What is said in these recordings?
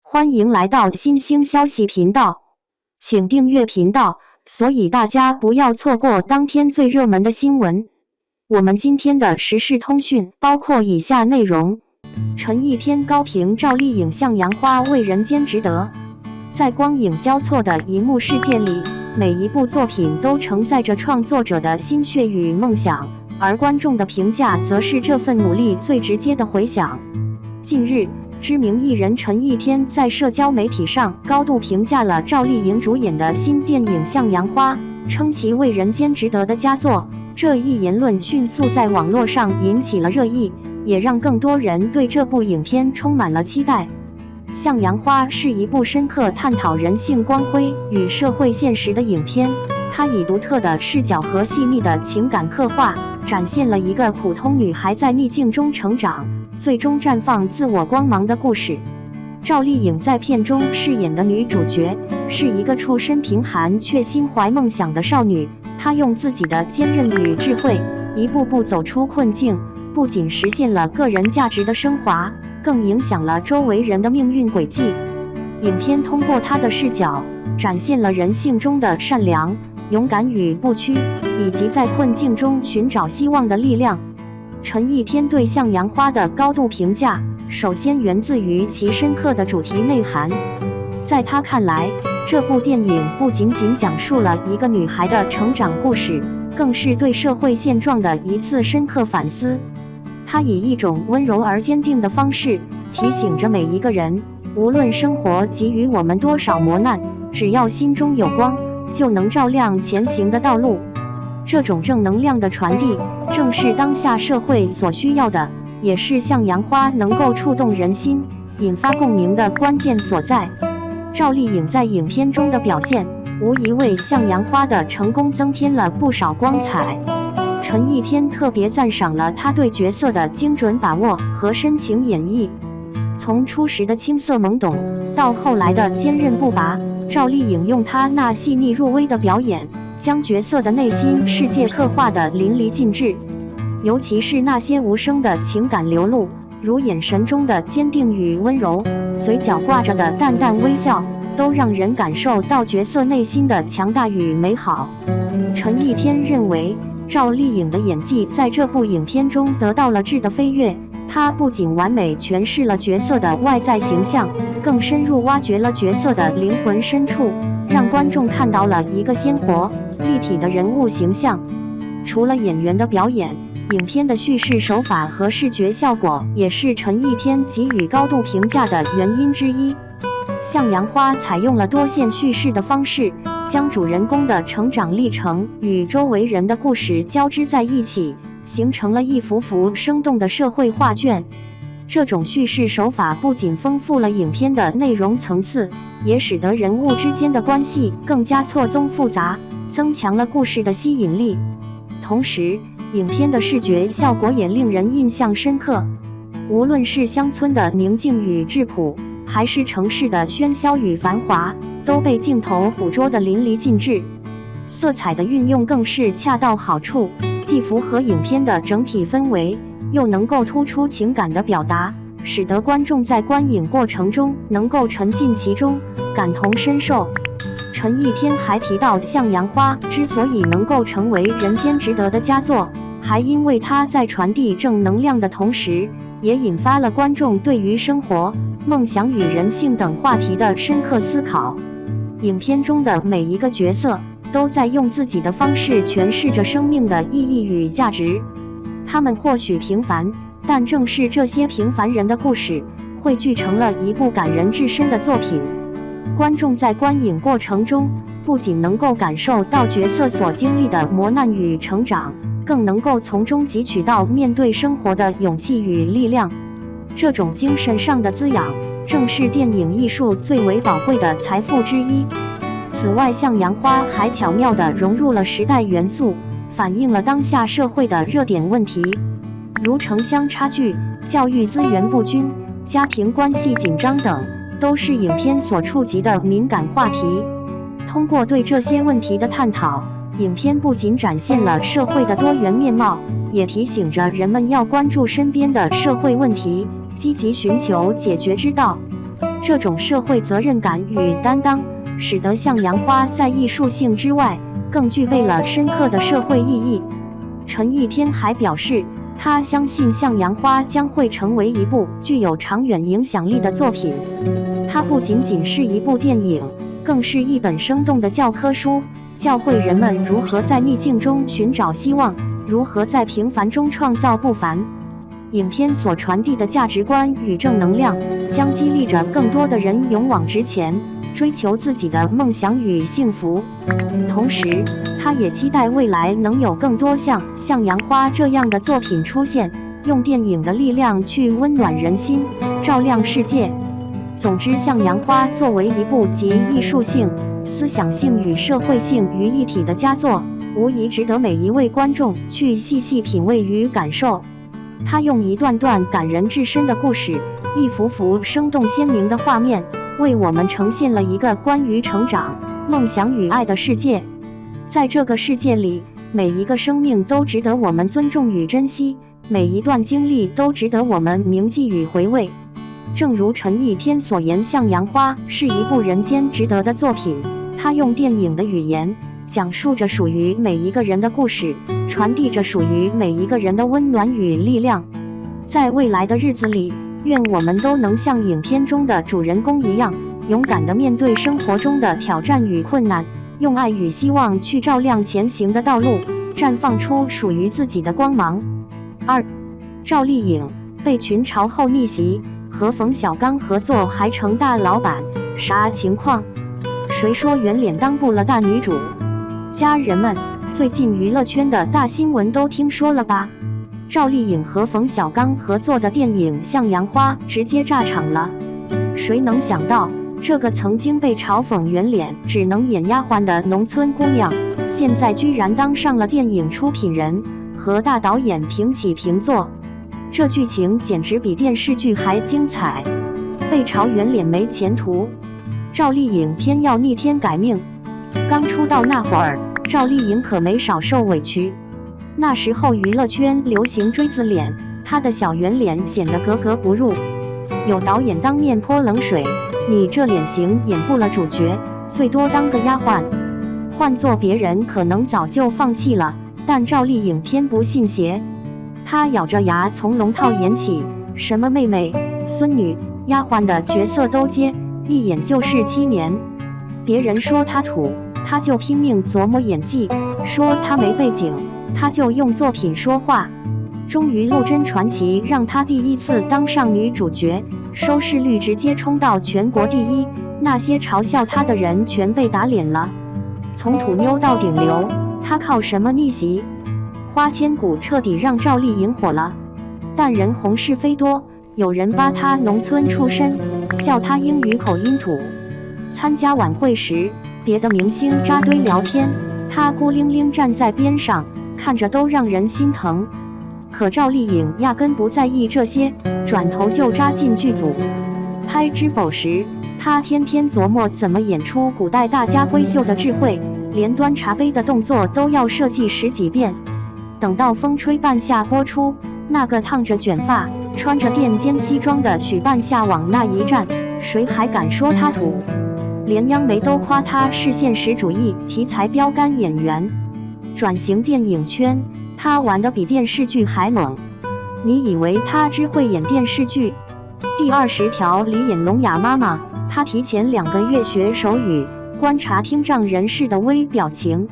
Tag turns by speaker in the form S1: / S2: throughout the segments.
S1: 欢迎来到新兴消息频道，请订阅频道，所以大家不要错过当天最热门的新闻。我们今天的时事通讯包括以下内容：陈逸天高评赵丽颖向阳花为人间值得。在光影交错的荧幕世界里，每一部作品都承载着创作者的心血与梦想，而观众的评价则是这份努力最直接的回响。近日，知名艺人陈逸天在社交媒体上高度评价了赵丽颖主演的新电影《向阳花》，称其为人间值得的佳作。这一言论迅速在网络上引起了热议，也让更多人对这部影片充满了期待。《向阳花》是一部深刻探讨人性光辉与社会现实的影片，它以独特的视角和细腻的情感刻画，展现了一个普通女孩在逆境中成长，最终绽放自我光芒的故事。赵丽颖在片中饰演的女主角是一个出身贫寒却心怀梦想的少女，她用自己的坚韧与智慧，一步步走出困境，不仅实现了个人价值的升华，更影响了周围人的命运轨迹。影片通过她的视角，展现了人性中的善良、勇敢与不屈，以及在困境中寻找希望的力量。陈逸天对《向阳花》的高度评价，首先源自于其深刻的主题内涵。在他看来，这部电影不仅仅讲述了一个女孩的成长故事，更是对社会现状的一次深刻反思。他以一种温柔而坚定的方式，提醒着每一个人，无论生活给予我们多少磨难，只要心中有光，就能照亮前行的道路。这种正能量的传递，正是当下社会所需要的，也是《向阳花》能够触动人心、引发共鸣的关键所在。赵丽颖在影片中的表现，无疑为《向阳花》的成功增添了不少光彩。陈逸天特别赞赏了她对角色的精准把握和深情演绎。从初时的青涩懵懂，到后来的坚韧不拔，赵丽颖用她那细腻入微的表演，将角色的内心世界刻画得淋漓尽致。尤其是那些无声的情感流露，如眼神中的坚定与温柔，嘴角挂着的淡淡微笑，都让人感受到角色内心的强大与美好。陈逸天认为，赵丽颖的演技在这部影片中得到了质的飞跃，她不仅完美诠释了角色的外在形象，更深入挖掘了角色的灵魂深处，让观众看到了一个鲜活、立体的人物形象。除了演员的表演，影片的叙事手法和视觉效果也是陈逸天给予高度评价的原因之一。《向阳花》采用了多线叙事的方式，将主人公的成长历程与周围人的故事交织在一起，形成了一幅幅生动的社会画卷。这种叙事手法不仅丰富了影片的内容层次，也使得人物之间的关系更加错综复杂，增强了故事的吸引力。同时，影片的视觉效果也令人印象深刻。无论是乡村的宁静与质朴，还是城市的喧嚣与繁华，都被镜头捕捉得淋漓尽致。色彩的运用更是恰到好处，既符合影片的整体氛围，又能够突出情感的表达，使得观众在观影过程中能够沉浸其中，感同身受。陈逸天还提到，《向阳花》之所以能够成为人间值得的佳作，还因为它在传递正能量的同时，也引发了观众对于生活、梦想与人性等话题的深刻思考。影片中的每一个角色都在用自己的方式诠释着生命的意义与价值。他们或许平凡，但正是这些平凡人的故事，汇聚成了一部感人至深的作品。观众在观影过程中，不仅能够感受到角色所经历的磨难与成长，更能够从中汲取到面对生活的勇气与力量。这种精神上的滋养，正是电影艺术最为宝贵的财富之一。此外，《向阳花》还巧妙地融入了时代元素，反映了当下社会的热点问题，如城乡差距、教育资源不均、家庭关系紧张等，都是影片所触及的敏感话题。通过对这些问题的探讨，影片不仅展现了社会的多元面貌，也提醒着人们要关注身边的社会问题，积极寻求解决之道。这种社会责任感与担当，使得向阳花在艺术性之外，更具备了深刻的社会意义。陈逸天还表示，他相信向阳花将会成为一部具有长远影响力的作品。它不仅仅是一部电影，更是一本生动的教科书，教会人们如何在逆境中寻找希望，如何在平凡中创造不凡。影片所传递的价值观与正能量，将激励着更多的人勇往直前，追求自己的梦想与幸福。同时，他也期待未来能有更多像向阳花这样的作品出现，用电影的力量去温暖人心，照亮世界。总之，向阳花作为一部集艺术性、思想性与社会性于一体的佳作，无疑值得每一位观众去细细品味与感受。他用一段段感人至深的故事，一幅幅生动鲜明的画面，为我们呈现了一个关于成长、梦想与爱的世界。在这个世界里，每一个生命都值得我们尊重与珍惜，每一段经历都值得我们铭记与回味。正如陈逸天所言，向阳花是一部人间值得的作品。他用电影的语言，讲述着属于每一个人的故事，传递着属于每一个人的温暖与力量。在未来的日子里，愿我们都能像影片中的主人公一样，勇敢地面对生活中的挑战与困难，用爱与希望去照亮前行的道路，绽放出属于自己的光芒。2. 赵丽颖被群嘲后逆袭，和冯小刚合作还成大老板，啥情况？谁说圆脸当不了大女主？家人们，最近娱乐圈的大新闻都听说了吧？赵丽颖和冯小刚合作的电影《向阳花》直接炸场了。谁能想到，这个曾经被嘲讽圆脸只能演丫鬟的农村姑娘，现在居然当上了电影出品人，和大导演平起平坐。这剧情简直比电视剧还精彩。被嘲圆脸没前途，赵丽颖偏要逆天改命。刚出道那会儿，赵丽颖可没少受委屈。那时候娱乐圈流行锥子脸，她的小圆脸显得格格不入。有导演当面泼冷水，你这脸型演不了主角，最多当个丫鬟。换做别人可能早就放弃了，但赵丽颖偏不信邪。她咬着牙从龙套演起，什么妹妹、孙女、丫鬟的角色都接，一演就是7年。别人说她土，她就拼命琢磨演技；说她没背景，她就用作品说话。终于，《陆贞传奇》让她第一次当上女主角，收视率直接冲到全国第1，那些嘲笑她的人全被打脸了。从土妞到顶流，她靠什么逆袭？花千骨彻底让赵丽颖火了，但人红是非多，有人扒她农村出身，笑她英语口音土。参加晚会时，别的明星扎堆聊天，她孤零零站在边上，看着都让人心疼。可赵丽颖压根不在意这些，转头就扎进剧组。拍《知否》时，她天天琢磨怎么演出古代大家闺秀的智慧，连端茶杯的动作都要设计10几遍。等到《风吹半夏》播出，那个烫着卷发、穿着垫肩西装的许半夏往那一站，谁还敢说她土？连央媒都夸她是现实主义题材标杆演员。转型电影圈，她玩得比电视剧还猛。你以为她只会演电视剧？第20条里演聋哑妈妈，她提前2个月学手语，观察听障人士的微表情。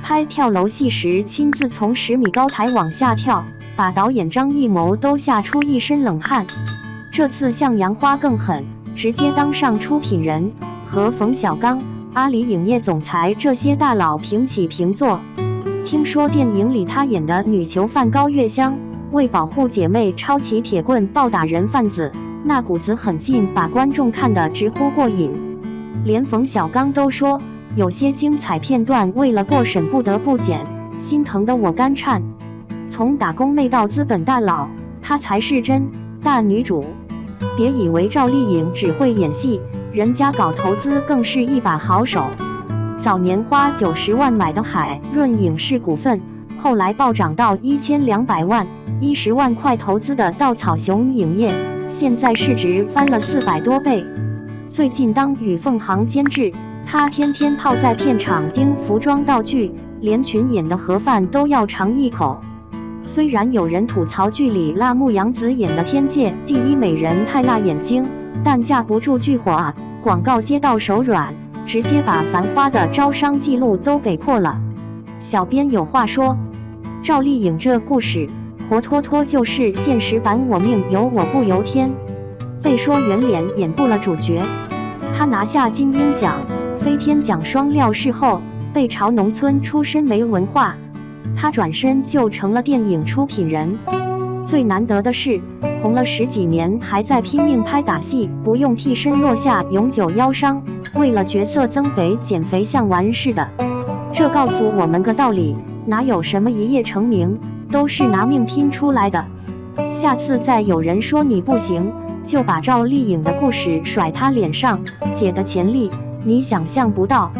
S1: 拍跳楼戏时，亲自从10米高台往下跳，把导演张艺谋都吓出一身冷汗。这次向阳花更狠，直接当上出品人，和冯小刚、阿里影业总裁这些大佬平起平坐。听说电影里她演的女囚犯高月香，为保护姐妹抄起铁棍暴打人贩子，那股子狠劲把观众看得直呼过瘾。连冯小刚都说，有些精彩片段为了过审不得不剪，心疼得我肝颤。从打工妹到资本大佬，她才是真大女主。别以为赵丽颖只会演戏，人家搞投资更是一把好手。早年花90万买的海润影视股份，后来暴涨到1200万，10万块投资的稻草熊影业，现在市值翻了400多倍。最近当与凤航监制，他天天泡在片场盯服装道具，连群演的盒饭都要尝一口。虽然有人吐槽剧里辣目洋子演的天界第一美人太辣眼睛，但架不住剧火啊，广告接到手软，直接把《繁花》的招商记录都给破了。小编有话说，赵丽颖这故事活脱脱就是现实版《我命由我不由天》。被说圆脸演不了主角，她拿下金鹰奖、飞天奖双料视后，被嘲农村出身没文化，她转身就成了电影出品人。最难得的是，红了10几年还在拼命拍打戏，不用替身落下永久腰伤，为了角色增肥减肥像玩似的。这告诉我们个道理，哪有什么一夜成名，都是拿命拼出来的。下次再有人说你不行，就把赵丽颖的故事甩他脸上，姐的潜力你想象不到。